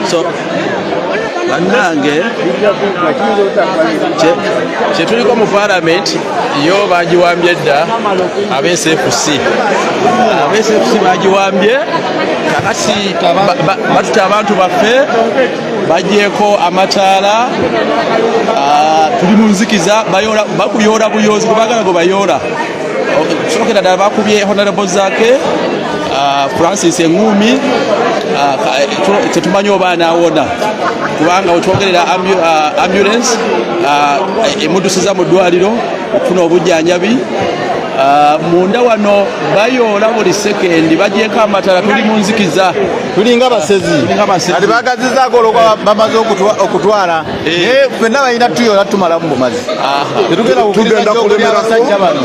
So bannange kyetuliko mu parliament yo bagiwambye dda ab'SFC bagiwambye kakati batuta abantu baffe bagyeko amataala tuli mu nzikiza bakuyoola buyoozi kubagala gwe bayoola kusokera ddala bakubye honorable zaake Francis Engumi tetumanyi oba anaawona kubanga wetwogerera ambulance emuddusiza mu ddwaliro okufuna obujjanjabi munda wano bayoola buli sekendi bagyeko amataala tuli mu nzikiza tulinga basezi ati bagazizaako olwokuba bamaze okutwala ffenna balina tuyoola tumalamu bumazi tetugenda kukuliza abasajja bano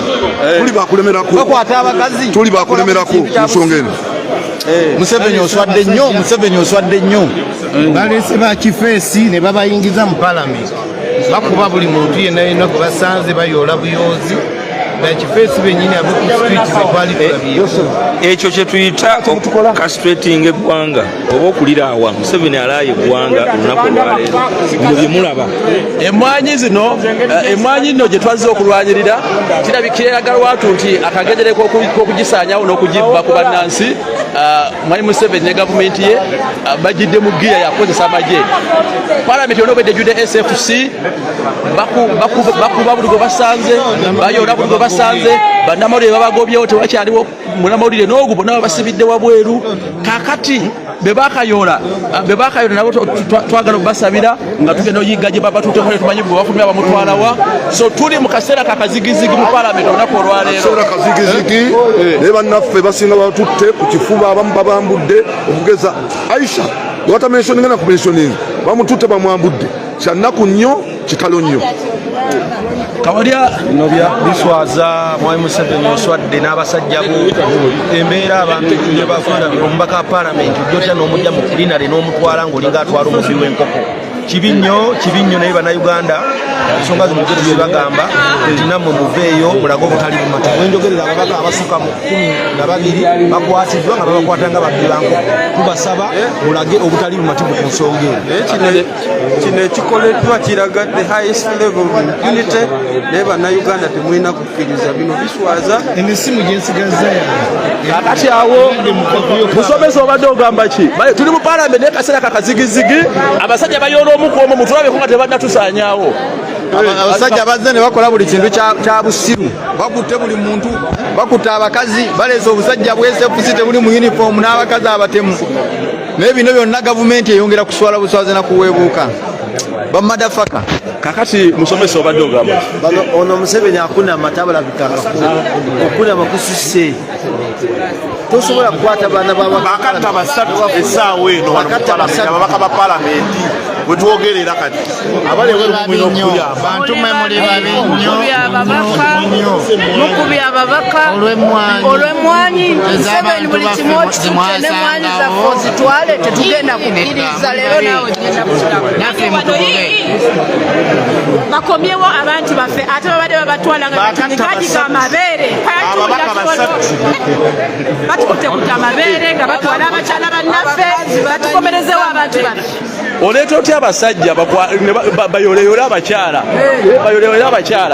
tuli bakulemerako bakwata abakazi tuli bakulemerako nsonga eno Museveni oswadde nnyo balese ba kifeesi ne babayingiza mu palamenti bakuba buli muntu yenna yenna gwe basanze bayoola buyoozi bakifeesi bennyini ab'oku street zetwali tulabyeeko ekyo kye tuyita castrating eggwanga oba okuliraawa Museveni alaaye eggwanga olunaku olwaleero mu bye mulaba emmwanyi nno gye twazze okulwanyirira kirabikira eraga lwatu nti akagendereko k'okugisaanyawo n'okugibba ku bannansi Mwai Museveni ne gavumenti ye bagidde mu giya yakozesa amagye palamenti yonna obedde ejjudde SFC bakuba buli gwe basanze bayoola buli gwe basanze bannamawulire babagobyewo tewakyaliwo munnamawulire n'ogwo bonna babasibidde wabweru kakati bebakayoola nabo twagala okubasabira nga tugenda oyigga gye baba tuteko ne tumanyi bwe bafulumya bamutwalawa so tuli mu kaseera kakazigizigi mu palamenti olunaku olwaleero kazigizigi naye bannaffe basinga batutte ku kifuba abamu babambudde okugeza Aisha watamenshoninga na kumensioninga bamututte bamwambudde kyannaku nnyo kitalo nnyo kawalya bino bya biswaza Mwai Museveni oswadde n'abasajja bo embeera abantu gye bafuna omubaka wa palamenti ojjota n'omujja mu kulinale n'omutwala ng'olinga atwala omufi w'enkoko kibi nnyo naye bannayuganda ensonga zino gye bagamba nti nammwe muveeyo mulage obutali bumata bwenjogerera ababaka abasukka mu 12 bakwatiddwa nga babakwatanga babbi bankoko tubasaba mulage obutali bumativu ku nsonga eyo kino ekikoleddwa kiraga the highest level of impunity naye bannayuganda temulina kukkiriza bino biswaza ensimu gyensigaza kakati awo musomesa obadde ogamba ki tuli mu palamenti naye kaseera kakazigizigi abasajja bayoola omukwomo mutulabeko nga tebannatusaanyaawo abasajja bazze ne bakola buli kintu kya busiru bakutte buli muntu bakutte abakazi baleese obusajja bw'SFC tebuli mu uniform n'abakazi abatemu naye bino byonna gavumenti eyongera kuswala buswaze na kuweebuuka bamadafaka kakati musomesa obadde ogamba ono Museveni akuna amatabala bikangako okuna makusise tosobola kukwata baana bakatta basatu essaawa eno ababaka ba palamenti wetwogerera kati bantu mwe muli babi nnyo mukubye ababaka olw'emmwanyi Museveni buli kimu okitutte n'emmwanyi zaffe ozitwale tetugenda kukkiriza leero naawe naffe mutugobe bakomyewo abantu baffe ate babadde babatwala nga gagiga amabeere batukutte kuta amabeere nga batwala abakyala bannaffe batukomerezewo abantu baffe oleeta otya abasajja bayoleyola abakyala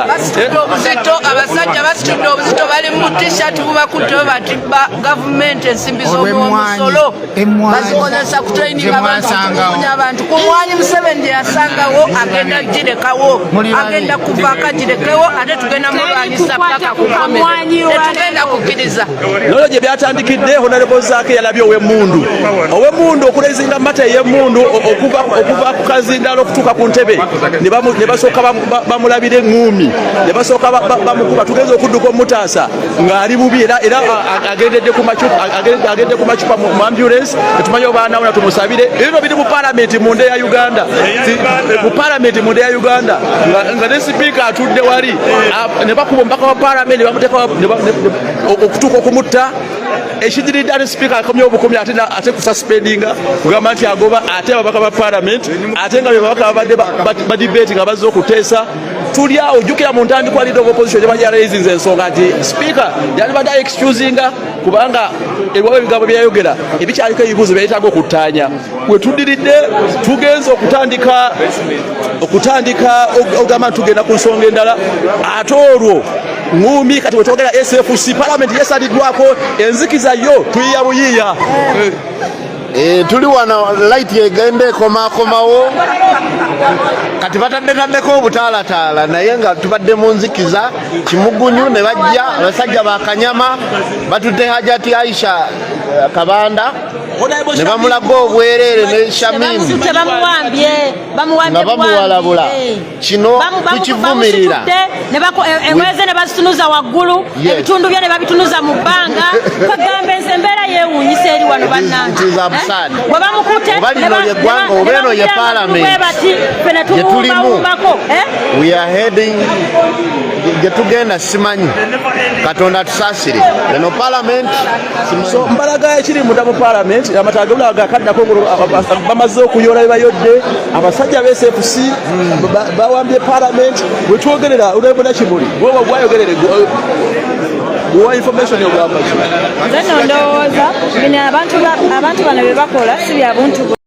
basitudde obuzito abasajja basitudde obuzito bali mu t-shirt bubakutte batibba gavumenti ensimbi z'omusolo bazikozesa kutraininga abantu ku mwanyi Museveni gye yasangawo agenda girekawo agenda kuva akagirekewo ate tugenda mulwanyisa paka kukomera tetugenda kukkiriza nolwo gye byatandikidde honorable zaake yalabye ow'emmundu okulezinga mata ey'emmundu okuva ku kazindaalo okutuuka ku ntebe ne basooka bamulabira eŋŋuumi ne basooka bamukuba tugenza okudduka omutaasa ng'ali bubi era agendedde ku macupa mu ambulance tetumanyi obaanawona tumusabire ebino biri mu palamenti munda ya Uganda nga ne sipiika atudde wali ne bakuba omubaka wa palamenti ne bamuteeka okutuuka okumutta ekidiridde ate sipiika akomya obukomi ate kususpendinga kugamba nti agoba ate ababaka ba palamenti ate nga babaka babadde badibeti nga bazze okuteesa tuli awo jjukira mu ntandikwa leader of opposition gye bajja raisinze ensonga nti sipiika yalibadde excusinga kubanga ebiwawe ebigambo byayogera ebikyaliko ebibuuzo byayetaaga okuttaanya we tuddiridde tugenza okutandika ogamba nti tugenda ku nsonga endala ate olwo ngumi kati wetwogera SFC palamenti yesaliddwako enzikiza yo tuyiya buyiiya tuli wano light egenda ekomakomawo kati bataddeko obutaalataala naye nga tubadde mu nzikiza kimugunyu ne bajja abasajja bakanyama batudde Hajati Aisha Kabanda ne bamulaga obwereere ne Shamimu nga bamuwalabula kino tukivumirira enweze ne bazitunuza waggulu ebitundu bye ne babitunuza mu bbanga kagamba embeera yeewuunyisa eri wano bannange bwe bamukute balino lyeggwanga oba eno ye paalamenti gyetulimu we are heading getugenda simanyi Katonda tusaasire eno paalamenti so mbalaga ekiri munda mu paalamenti amatagula gakaddako bamaze okuyola bebayodde abasajja be SFC bawambye paalamenti bwetwogerera olwebona kimuli gwoba gwayogerere guwa information yogamba nze ndowooza bino abantu bano bye bakola si bya buntu